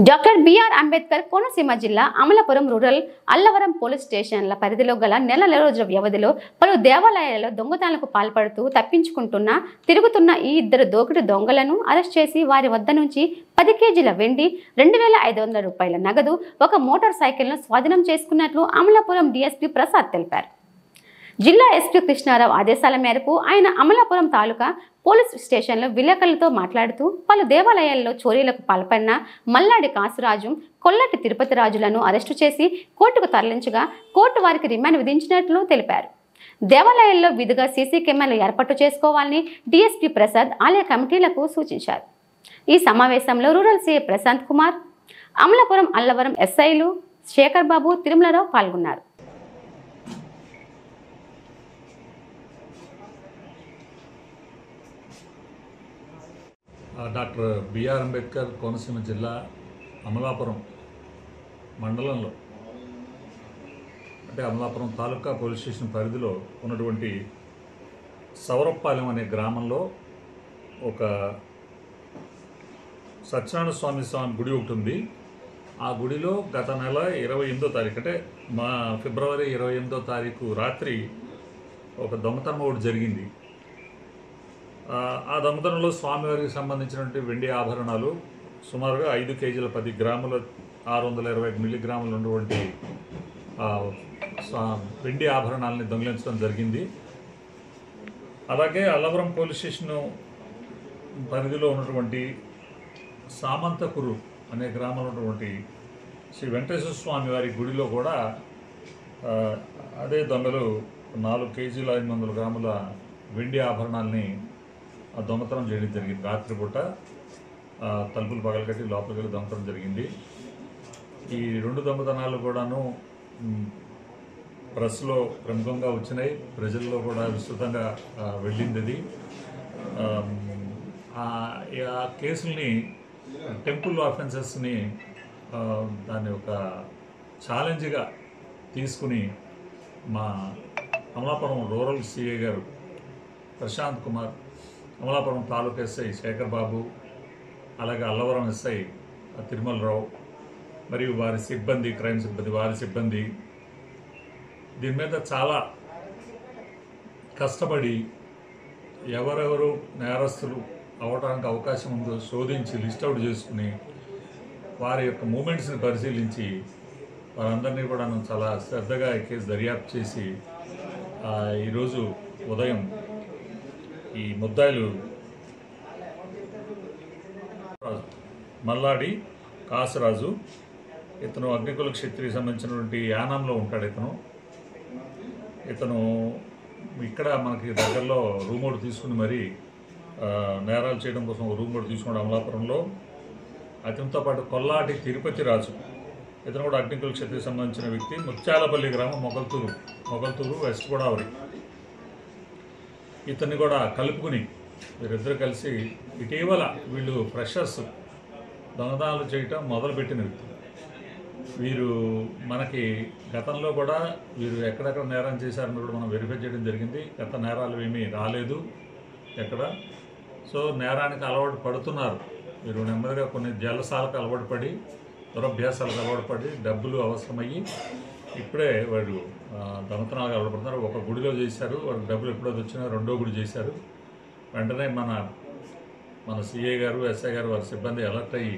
Doctor BR Ambedkar Konaseema జిల్లా Amalapuram rural Allavaram police స్టేషన్ల పరిధిలో గల నెల రోజుల వ్యవధిలో పలు దేవాలయాలలో దొంగతనాలకు పాల్పడుతూ తిరుగుతున్న ఈ ఇద్దరు దోపిడీ దొంగలను అరెస్ట్ చేసి వారి వద్ద నుంచి 10 కేజీల వెండి, 2500 రూపాయల నగదు, ఒక మోటార్ సైకిల్ను స్వాధీనం చేసుకున్నట్లు అమలాపురం డీఎస్పీ ప్రసాద్ తెలిపారు. జిల్లా ఎస్పీ కృష్ణారావు ఆదేశాల మేరకు ఆయన అమలాపురం తాలూకా పోలీస్ స్టేషన్లో విలేకరులతో మాట్లాడుతూ పలు దేవాలయాల్లో చోరీలకు పాల్పడిన మల్లాడి కాసురాజు, కొల్లటి తిరుపతి రాజులను అరెస్టు చేసి కోర్టుకు తరలించగా కోర్టు వారికి రిమాండ్ విధించినట్లు తెలిపారు. దేవాలయాల్లో విధిగా సీసీ కెమెరాలు ఏర్పాటు చేసుకోవాలని డీఎస్పీ ప్రసాద్ ఆలయ కమిటీలకు సూచించారు. ఈ సమావేశంలో రూరల్ సీఐ ప్రశాంత్ కుమార్, అమలాపురం అల్లవరం ఎస్ఐలు శేఖర్ బాబు, తిరుమలరావు పాల్గొన్నారు. డాక్టర్ బిఆర్ అంబేద్కర్ కోనసీమ జిల్లా అమలాపురం మండలంలో అంటే అమలాపురం తాలూకా పోలీస్ స్టేషన్ పరిధిలో ఉన్నటువంటి సౌరపాలెం అనే గ్రామంలో ఒక సత్యనారాయణ స్వామి గుడి ఒకటి ఉంది. ఆ గుడిలో గత నెల 28వ తారీఖు అంటే ఫిబ్రవరి 28వ తారీఖు రాత్రి ఒక దొంగతనం ఒకటి జరిగింది. ఆ దొంగతనంలో స్వామివారికి సంబంధించినటువంటి వెండి ఆభరణాలు సుమారుగా 5 కేజీల 10 గ్రాముల 625 మిల్లీగ్రాములు ఉన్నటువంటి వెండి ఆభరణాలని దొంగిలించడం జరిగింది. అలాగే అల్లవరం పోలీస్ స్టేషన్ పరిధిలో ఉన్నటువంటి సామంతపురు అనే గ్రామంలో ఉన్నటువంటి శ్రీ వెంకటేశ్వర స్వామి వారి గుడిలో కూడా అదే దొంగలు 4 కేజీల 500 గ్రాముల వెండి ఆభరణాలని దొంగతనం చేయడం జరిగింది. రాత్రిపూట తలుపులు పగలగట్టి లోపలికి వెళ్ళి దొంగతనం జరిగింది. ఈ 2 దొంగతనాలు కూడాను ప్రెస్లో ప్రముఖంగా వచ్చినాయి, ప్రజల్లో కూడా విస్తృతంగా వెళ్ళింది. అది ఆ కేసుల్ని టెంపుల్ ఆఫెన్సెస్ని దాన్ని ఒక ఛాలెంజ్గా తీసుకుని మా అమలాపురం రూరల్ సిఐ గారు ప్రశాంత్ కుమార్, అమలాపురం తాలూకా ఎస్ఐ శేఖర్ బాబు, అలాగే అల్లవరం ఎస్ఐ తిరుమలరావు మరియు వారి సిబ్బంది, క్రైమ్ సిబ్బంది, వారి సిబ్బంది దీని మీద చాలా కష్టపడి ఎవరెవరు నేరస్తులు అవడానికి అవకాశం ఉందో శోధించి లిస్ట్ అవుట్ చేసుకుని వారి యొక్క మూమెంట్స్ని పరిశీలించి వారందరినీ కూడా చాలా శ్రద్ధగా ఈ కేసు దర్యాప్తు చేసి ఈరోజు ఉదయం ఈ ముద్దాయిలు మల్లాడి కాసురాజు, ఇతను అగ్నికుల క్షత్రియ సంబంధించినటువంటి యానంలో ఉంటాడు. ఇతను ఇక్కడ మనకి దగ్గరలో రూమ్ ఒకటి తీసుకుని మరి నేరాలు చేయడం కోసం ఒక రూమ్ ఒకటి తీసుకున్నాడు అమలాపురంలో. అతనితో పాటు కొల్లాటి తిరుపతి రాజు, ఇతను కూడా అగ్నికుల క్షత్రియ సంబంధించిన వ్యక్తి, ముత్యాలపల్లి గ్రామం, మొగల్తూరు వెస్ట్ గోదావరి. ఇతన్ని కూడా కలుపుకుని వీరిద్దరు కలిసి ఇటీవల వీళ్ళు ఫ్రెషర్స్ దొంగతనాలు చేయటం మొదలుపెట్టిన వ్యక్తులు. వీరు మనకి గతంలో కూడా వీరు ఎక్కడెక్కడ నేరం చేశారని కూడా మనం వెరిఫై చేయడం జరిగింది. గత నేరాలు ఏమీ రాలేదు ఎక్కడ. సో నేరానికి అలవాటు పడుతున్నారు వీరు. నెమ్మదిగా కొన్ని జలసాలకు అలవాటు పడి, దురభ్యాసాలకు అలవాటు పడి, డబ్బులు అవసరమయ్యి ఇప్పుడే వాడు దొంగతనాలకు అలవాటు పడుతున్నారు. ఒక గుడిలో చేశారు, వాడు డబ్బులు ఎప్పుడో వచ్చినా రెండో గుడి చేశారు. వెంటనే మన సిఐ గారు, ఎస్ఐ గారు, వారి సిబ్బంది అలర్ట్ అయ్యి